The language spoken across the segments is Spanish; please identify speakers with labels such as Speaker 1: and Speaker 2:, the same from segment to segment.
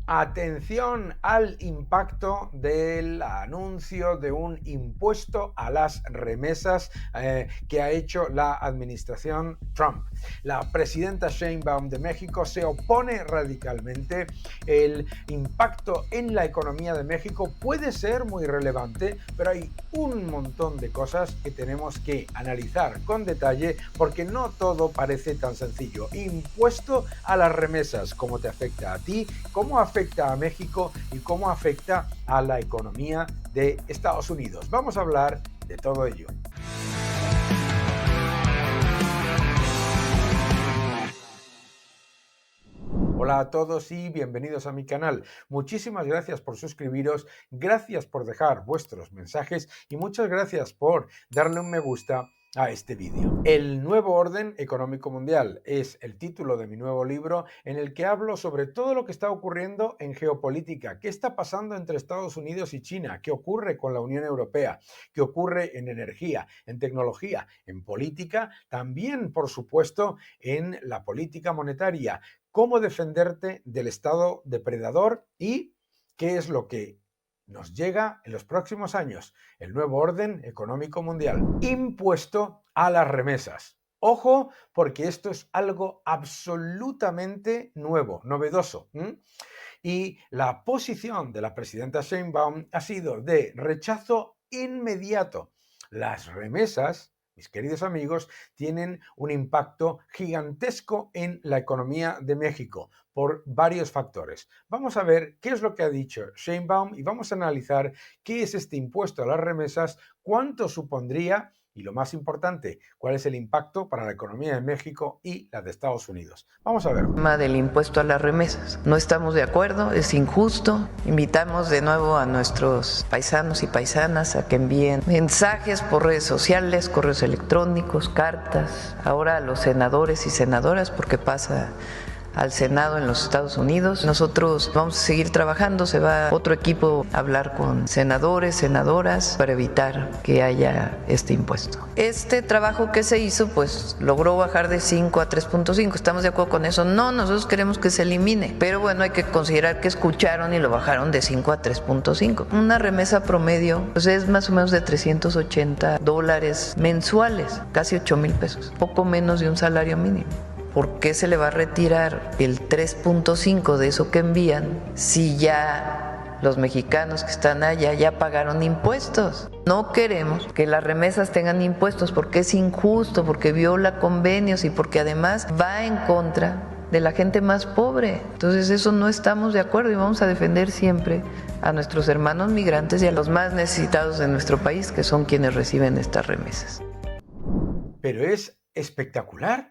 Speaker 1: Atención al impacto del anuncio de un impuesto a las remesas que ha hecho la administración Trump. La presidenta Sheinbaum de México se opone radicalmente. El impacto en la economía de México puede ser muy relevante, pero hay un montón de cosas que tenemos que analizar con detalle porque no todo parece tan sencillo. Impuesto a las remesas, ¿cómo te afecta a ti? ¿Cómo afecta a México y cómo afecta a la economía de Estados Unidos? Vamos a hablar de todo ello. Hola a todos y bienvenidos a mi canal. Muchísimas gracias por suscribiros, gracias por dejar vuestros mensajes y muchas gracias por darle un me gusta a este vídeo. El nuevo orden económico mundial es el título de mi nuevo libro en el que hablo sobre todo lo que está ocurriendo en geopolítica, qué está pasando entre Estados Unidos y China, qué ocurre con la Unión Europea, qué ocurre en energía, en tecnología, en política, también por supuesto en la política monetaria, cómo defenderte del Estado depredador y qué es lo que nos llega en los próximos años, el nuevo orden económico mundial. Impuesto a las remesas. Ojo, porque esto es algo absolutamente nuevo, novedoso. Y la posición de la presidenta Sheinbaum ha sido de rechazo inmediato. Las remesas, mis queridos amigos, tienen un impacto gigantesco en la economía de México por varios factores. Vamos a ver qué es lo que ha dicho Sheinbaum y vamos a analizar qué es este impuesto a las remesas, cuánto supondría y lo más importante, cuál es el impacto para la economía de México y la de Estados Unidos. Vamos a verlo.
Speaker 2: Tema del impuesto a las remesas. No estamos de acuerdo, es injusto. Invitamos de nuevo a nuestros paisanos y paisanas a que envíen mensajes por redes sociales, correos electrónicos, cartas, ahora a los senadores y senadoras, porque pasa al Senado en los Estados Unidos. Nosotros vamos a seguir trabajando, se va otro equipo a hablar con senadores, senadoras, para evitar que haya este impuesto. Este trabajo que se hizo, pues logró bajar de 5 a 3.5. ¿Estamos de acuerdo con eso? No, nosotros queremos que se elimine, pero bueno, hay que considerar que escucharon y lo bajaron de 5 a 3.5. Una remesa promedio, pues es más o menos de $380 mensuales, casi 8,000 pesos, poco menos de un salario mínimo. ¿Por qué se le va a retirar el 3.5 de eso que envían si ya los mexicanos que están allá ya pagaron impuestos? No queremos que las remesas tengan impuestos porque es injusto, porque viola convenios y porque además va en contra de la gente más pobre. Entonces eso no estamos de acuerdo y vamos a defender siempre a nuestros hermanos migrantes y a los más necesitados de nuestro país, que son quienes reciben estas remesas.
Speaker 1: Pero es espectacular.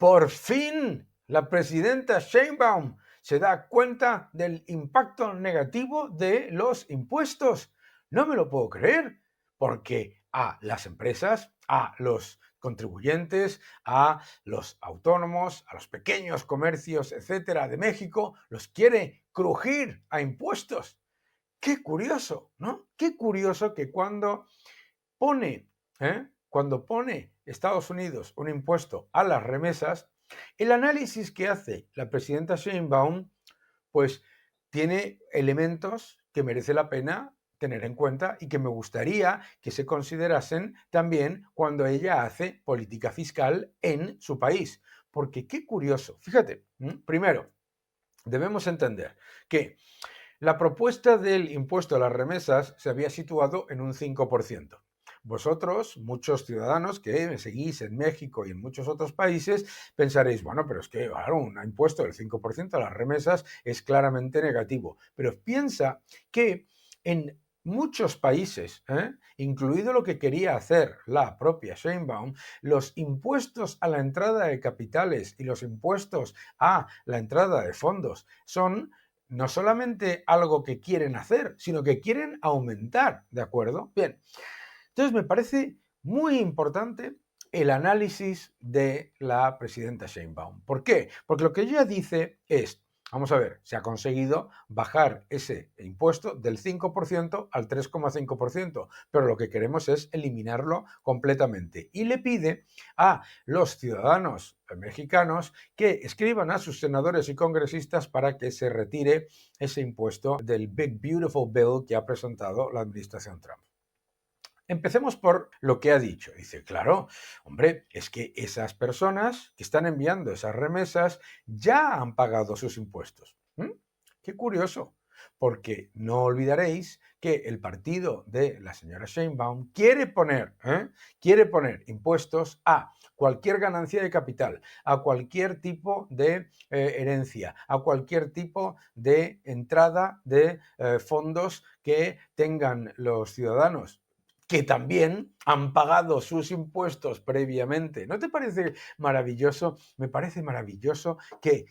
Speaker 1: Por fin, la presidenta Sheinbaum se da cuenta del impacto negativo de los impuestos. No me lo puedo creer, porque a las empresas, a los contribuyentes, a los autónomos, a los pequeños comercios, etcétera, de México, los quiere crujir a impuestos. Qué curioso, ¿no? Qué curioso que cuando pone Estados Unidos un impuesto a las remesas, el análisis que hace la presidenta Sheinbaum, pues tiene elementos que merece la pena tener en cuenta y que me gustaría que se considerasen también cuando ella hace política fiscal en su país. Porque qué curioso, fíjate, primero, debemos entender que la propuesta del impuesto a las remesas se había situado en un 5%. Vosotros, muchos ciudadanos que me seguís en México y en muchos otros países, pensaréis, bueno, pero es que claro, un impuesto del 5% a las remesas es claramente negativo. Pero piensa que en muchos países, incluido lo que quería hacer la propia Sheinbaum, los impuestos a la entrada de capitales y los impuestos a la entrada de fondos son no solamente algo que quieren hacer, sino que quieren aumentar, ¿de acuerdo? Bien, entonces me parece muy importante el análisis de la presidenta Sheinbaum. ¿Por qué? Porque lo que ella dice es, Vamos a ver, se ha conseguido bajar ese impuesto del 5% al 3,5%, pero lo que queremos es eliminarlo completamente. Y le pide a los ciudadanos mexicanos que escriban a sus senadores y congresistas para que se retire ese impuesto del Big Beautiful Bill que ha presentado la administración Trump. Empecemos por lo que ha dicho. Dice, claro, hombre, es que esas personas que están enviando esas remesas ya han pagado sus impuestos. Qué curioso, porque no olvidaréis que el partido de la señora Sheinbaum quiere poner impuestos a cualquier ganancia de capital, a cualquier tipo de herencia, a cualquier tipo de entrada de fondos que tengan los ciudadanos que también han pagado sus impuestos previamente. ¿No te parece maravilloso? Me parece maravilloso que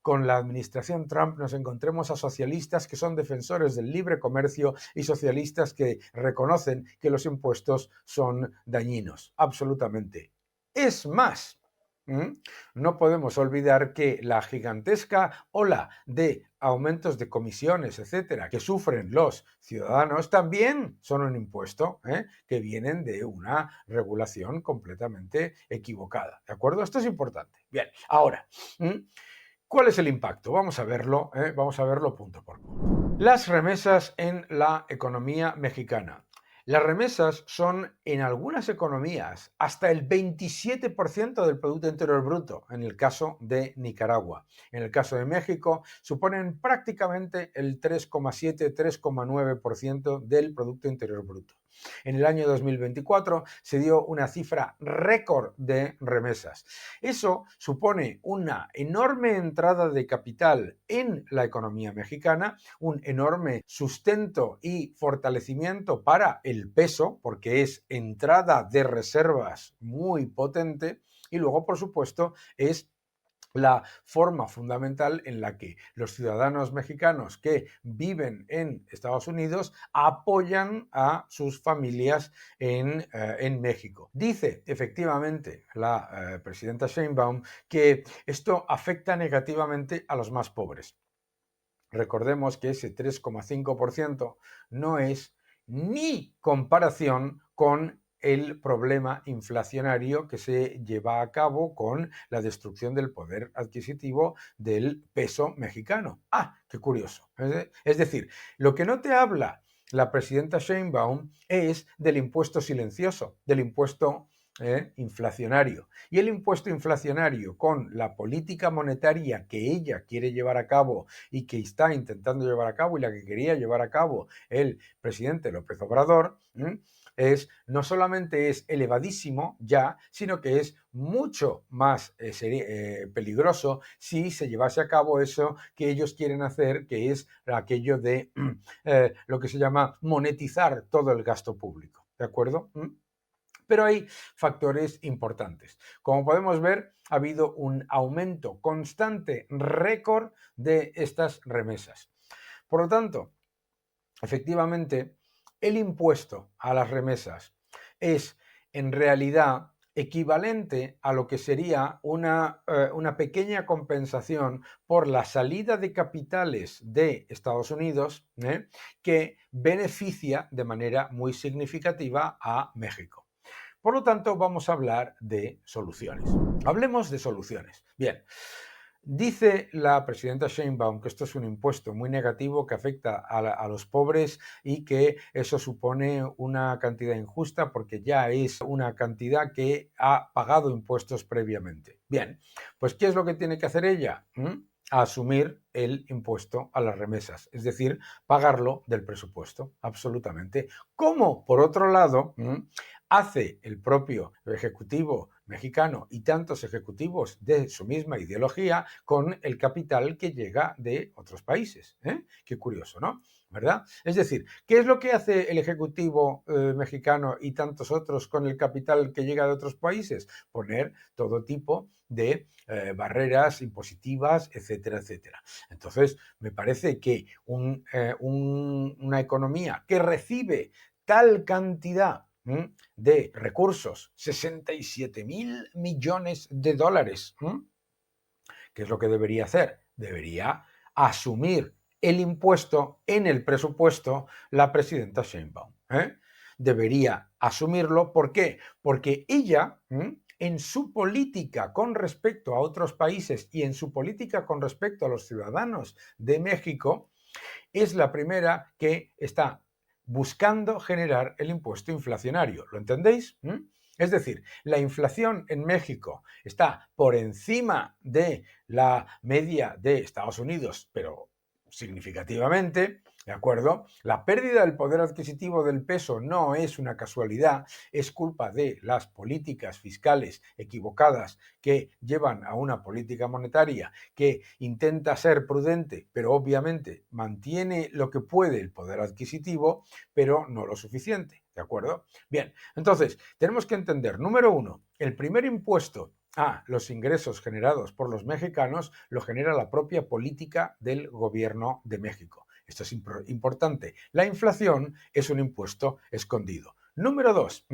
Speaker 1: con la administración Trump nos encontremos a socialistas que son defensores del libre comercio y socialistas que reconocen que los impuestos son dañinos. Absolutamente. Es más, no podemos olvidar que la gigantesca ola de aumentos de comisiones, etcétera, que sufren los ciudadanos también son un impuesto que vienen de una regulación completamente equivocada. ¿De acuerdo? Esto es importante. Bien, ahora, ¿cuál es el impacto? Vamos a verlo punto por punto. Las remesas en la economía mexicana. Las remesas son, en algunas economías, hasta el 27% del Producto Interior Bruto, en el caso de Nicaragua. En el caso de México, suponen prácticamente el 3,7-3,9% del Producto Interior Bruto. En el año 2024 se dio una cifra récord de remesas. Eso supone una enorme entrada de capital en la economía mexicana, un enorme sustento y fortalecimiento para el peso, porque es entrada de reservas muy potente, y luego, por supuesto, es la forma fundamental en la que los ciudadanos mexicanos que viven en Estados Unidos apoyan a sus familias en México. Dice efectivamente la presidenta Sheinbaum que esto afecta negativamente a los más pobres. Recordemos que ese 3,5% no es ni comparación con el problema inflacionario que se lleva a cabo con la destrucción del poder adquisitivo del peso mexicano. Qué curioso. Es decir, lo que no te habla la presidenta Sheinbaum es del impuesto silencioso, del impuesto inflacionario. Y el impuesto inflacionario con la política monetaria que ella quiere llevar a cabo y que está intentando llevar a cabo y la que quería llevar a cabo el presidente López Obrador, no solamente es elevadísimo ya, sino que es mucho más peligroso si se llevase a cabo eso que ellos quieren hacer, que es aquello de lo que se llama monetizar todo el gasto público. ¿De acuerdo? Pero hay factores importantes. Como podemos ver, ha habido un aumento constante, récord de estas remesas. Por lo tanto, efectivamente, el impuesto a las remesas es en realidad equivalente a lo que sería una pequeña compensación por la salida de capitales de Estados Unidos que beneficia de manera muy significativa a México. Por lo tanto, vamos a hablar de soluciones. Hablemos de soluciones. Bien, dice la presidenta Sheinbaum que esto es un impuesto muy negativo que afecta a los pobres y que eso supone una cantidad injusta porque ya es una cantidad que ha pagado impuestos previamente. Bien, pues ¿qué es lo que tiene que hacer ella? Asumir el impuesto a las remesas, es decir, pagarlo del presupuesto, absolutamente. Como, por otro lado, hace el propio ejecutivo mexicano y tantos ejecutivos de su misma ideología con el capital que llega de otros países. Qué curioso, ¿no? ¿Verdad? Es decir, ¿qué es lo que hace el ejecutivo mexicano y tantos otros con el capital que llega de otros países? Poner todo tipo de barreras impositivas, etcétera, etcétera. Entonces, me parece que una economía que recibe tal cantidad de recursos, 67.000 millones de dólares, ¿qué es lo que debería hacer? debería asumir el impuesto en el presupuesto la presidenta Sheinbaum. Debería asumirlo. ¿Por qué? Porque ella, en su política con respecto a otros países y en su política con respecto a los ciudadanos de México, es la primera que está buscando generar el impuesto inflacionario. ¿Lo entendéis? Es decir, la inflación en México está por encima de la media de Estados Unidos, pero significativamente, ¿de acuerdo? La pérdida del poder adquisitivo del peso no es una casualidad, es culpa de las políticas fiscales equivocadas que llevan a una política monetaria que intenta ser prudente, pero obviamente mantiene lo que puede el poder adquisitivo, pero no lo suficiente, ¿de acuerdo? Bien, entonces, tenemos que entender, número uno, el primer impuesto a los ingresos generados por los mexicanos lo genera la propia política del gobierno de México. Esto es importante. La inflación es un impuesto escondido. Número dos,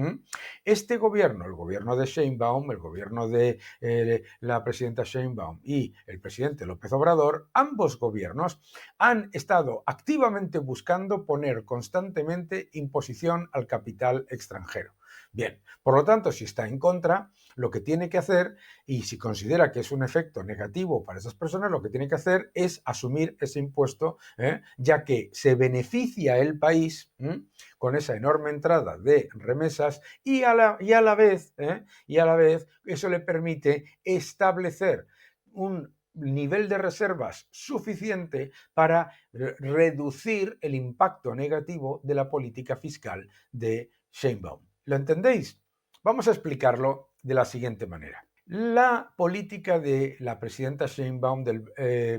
Speaker 1: este gobierno, el gobierno de Sheinbaum, el gobierno de la presidenta Sheinbaum y el presidente López Obrador, ambos gobiernos han estado activamente buscando poner constantemente imposición al capital extranjero. Bien, por lo tanto, si está en contra, lo que tiene que hacer, y si considera que es un efecto negativo para esas personas, lo que tiene que hacer es asumir ese impuesto, ya que se beneficia el país con esa enorme entrada de remesas y a la vez eso le permite establecer un nivel de reservas suficiente para reducir el impacto negativo de la política fiscal de Sheinbaum. ¿Lo entendéis? Vamos a explicarlo de la siguiente manera. La política de la presidenta Sheinbaum, del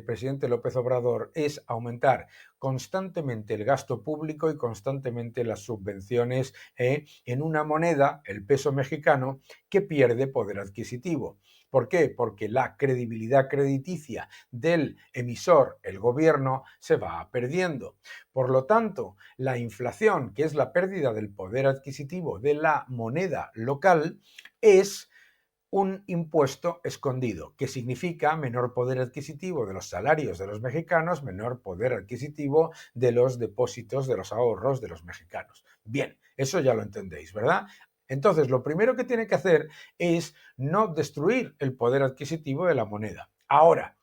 Speaker 1: presidente López Obrador, es aumentar constantemente el gasto público y constantemente las subvenciones en una moneda, el peso mexicano, que pierde poder adquisitivo. ¿Por qué? Porque la credibilidad crediticia del emisor, el gobierno, se va perdiendo. Por lo tanto, la inflación, que es la pérdida del poder adquisitivo de la moneda local, es un impuesto escondido, que significa menor poder adquisitivo de los salarios de los mexicanos, menor poder adquisitivo de los depósitos, de los ahorros de los mexicanos. Bien, eso ya lo entendéis, ¿verdad? Entonces, lo primero que tiene que hacer es no destruir el poder adquisitivo de la moneda. Ahora,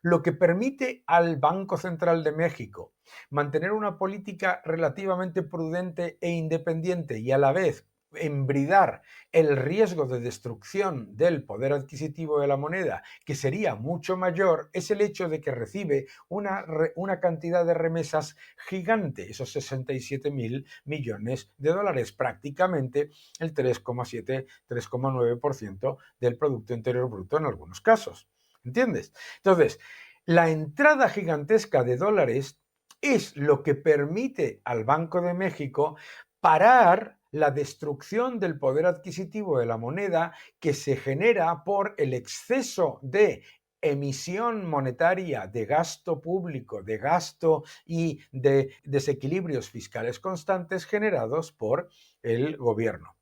Speaker 1: lo que permite al Banco Central de México mantener una política relativamente prudente e independiente y a la vez embridar el riesgo de destrucción del poder adquisitivo de la moneda, que sería mucho mayor, es el hecho de que recibe una cantidad de remesas gigante, esos 67.000 millones de dólares, prácticamente el 3,7-3,9% del Producto Interior Bruto en algunos casos. ¿Entiendes? Entonces, la entrada gigantesca de dólares es lo que permite al Banco de México parar la destrucción del poder adquisitivo de la moneda que se genera por el exceso de emisión monetaria, de gasto público, de gasto y de desequilibrios fiscales constantes generados por el gobierno.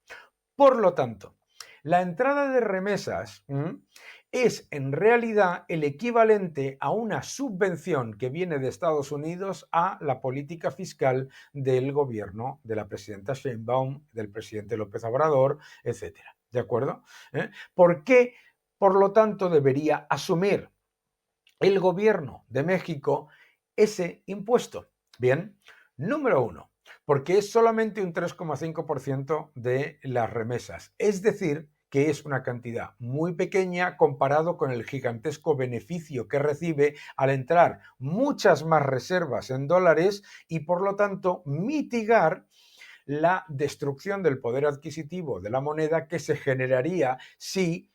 Speaker 1: Por lo tanto, la entrada de remesas es en realidad el equivalente a una subvención que viene de Estados Unidos a la política fiscal del gobierno de la presidenta Sheinbaum, del presidente López Obrador, etc. ¿De acuerdo? ¿Por qué, por lo tanto, debería asumir el gobierno de México ese impuesto? Bien, número uno, porque es solamente un 3,5% de las remesas. Es decir, que es una cantidad muy pequeña comparado con el gigantesco beneficio que recibe al entrar muchas más reservas en dólares y por lo tanto mitigar la destrucción del poder adquisitivo de la moneda que se generaría si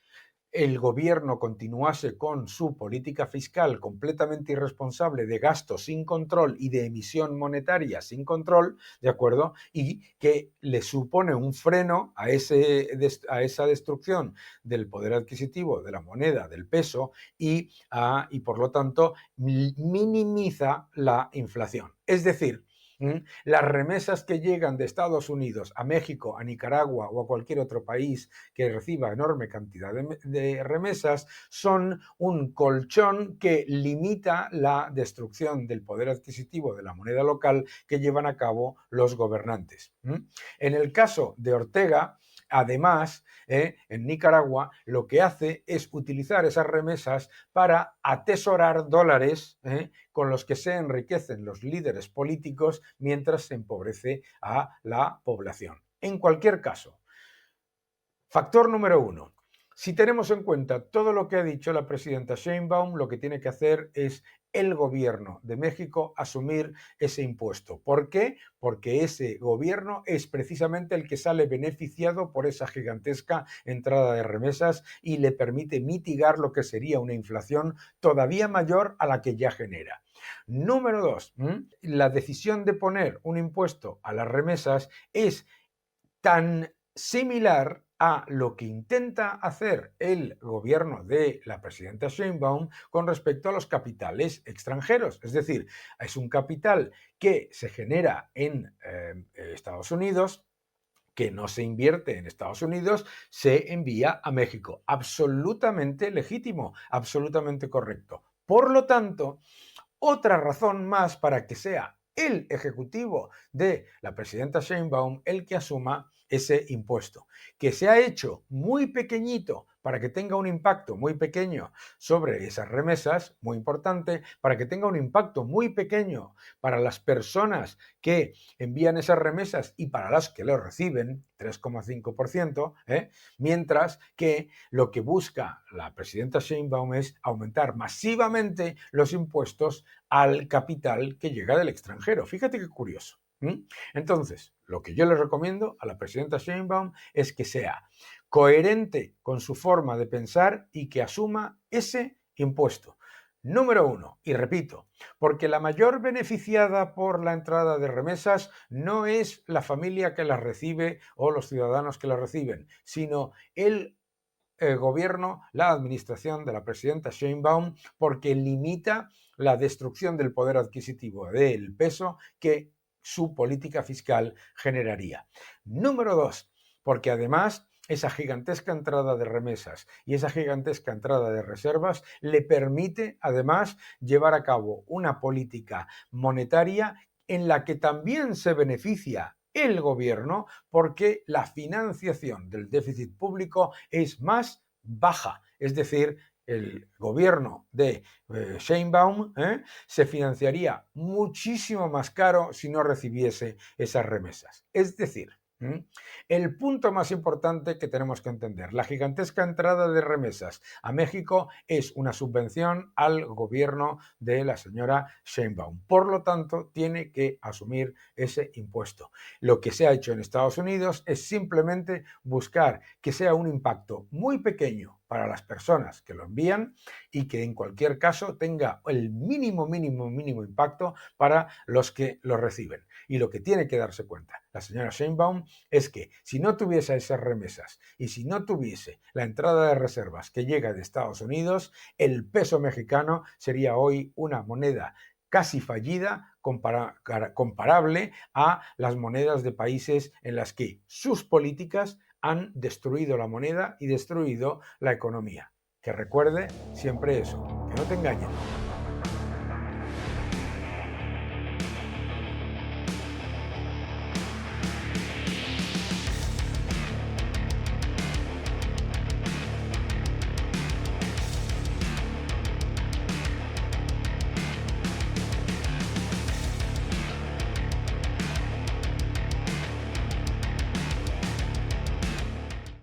Speaker 1: el gobierno continuase con su política fiscal completamente irresponsable de gasto sin control y de emisión monetaria sin control, ¿de acuerdo? Y que le supone un freno a esa destrucción del poder adquisitivo de la moneda, del peso, y por lo tanto minimiza la inflación. Es decir, Las remesas que llegan de Estados Unidos a México, a Nicaragua o a cualquier otro país que reciba enorme cantidad de remesas son un colchón que limita la destrucción del poder adquisitivo de la moneda local que llevan a cabo los gobernantes. En el caso de Ortega, además, en Nicaragua, lo que hace es utilizar esas remesas para atesorar dólares con los que se enriquecen los líderes políticos mientras se empobrece a la población. En cualquier caso, factor número 1. Si tenemos en cuenta todo lo que ha dicho la presidenta Sheinbaum, lo que tiene que hacer es el gobierno de México asumir ese impuesto. ¿Por qué? Porque ese gobierno es precisamente el que sale beneficiado por esa gigantesca entrada de remesas y le permite mitigar lo que sería una inflación todavía mayor a la que ya genera. Número 2, la decisión de poner un impuesto a las remesas es tan similar a lo que intenta hacer el gobierno de la presidenta Sheinbaum con respecto a los capitales extranjeros. Es decir, es un capital que se genera en Estados Unidos, que no se invierte en Estados Unidos, se envía a México. Absolutamente legítimo, absolutamente correcto. Por lo tanto, otra razón más para que sea el ejecutivo de la presidenta Sheinbaum el que asuma ese impuesto, que se ha hecho muy pequeñito para que tenga un impacto muy pequeño sobre esas remesas, muy importante, para que tenga un impacto muy pequeño para las personas que envían esas remesas y para las que lo reciben, 3,5%, mientras que lo que busca la presidenta Sheinbaum es aumentar masivamente los impuestos al capital que llega del extranjero. Fíjate qué curioso. Entonces, lo que yo le recomiendo a la presidenta Sheinbaum es que sea coherente con su forma de pensar y que asuma ese impuesto. Número 1, y repito, porque la mayor beneficiada por la entrada de remesas no es la familia que las recibe o los ciudadanos que las reciben, sino el gobierno, la administración de la presidenta Sheinbaum, porque limita la destrucción del poder adquisitivo del peso que su política fiscal generaría. Número 2, porque además esa gigantesca entrada de remesas y esa gigantesca entrada de reservas le permite además llevar a cabo una política monetaria en la que también se beneficia el gobierno porque la financiación del déficit público es más baja, es decir, el gobierno de Sheinbaum se financiaría muchísimo más caro si no recibiese esas remesas. Es decir, el punto más importante que tenemos que entender, la gigantesca entrada de remesas a México es una subvención al gobierno de la señora Sheinbaum. Por lo tanto, tiene que asumir ese impuesto. Lo que se ha hecho en Estados Unidos es simplemente buscar que sea un impacto muy pequeño para las personas que lo envían y que en cualquier caso tenga el mínimo impacto para los que lo reciben. Y lo que tiene que darse cuenta la señora Sheinbaum es que si no tuviese esas remesas y si no tuviese la entrada de reservas que llega de Estados Unidos, el peso mexicano sería hoy una moneda casi fallida comparable a las monedas de países en las que sus políticas han destruido la moneda y destruido la economía. Que recuerde siempre eso, que no te engañen.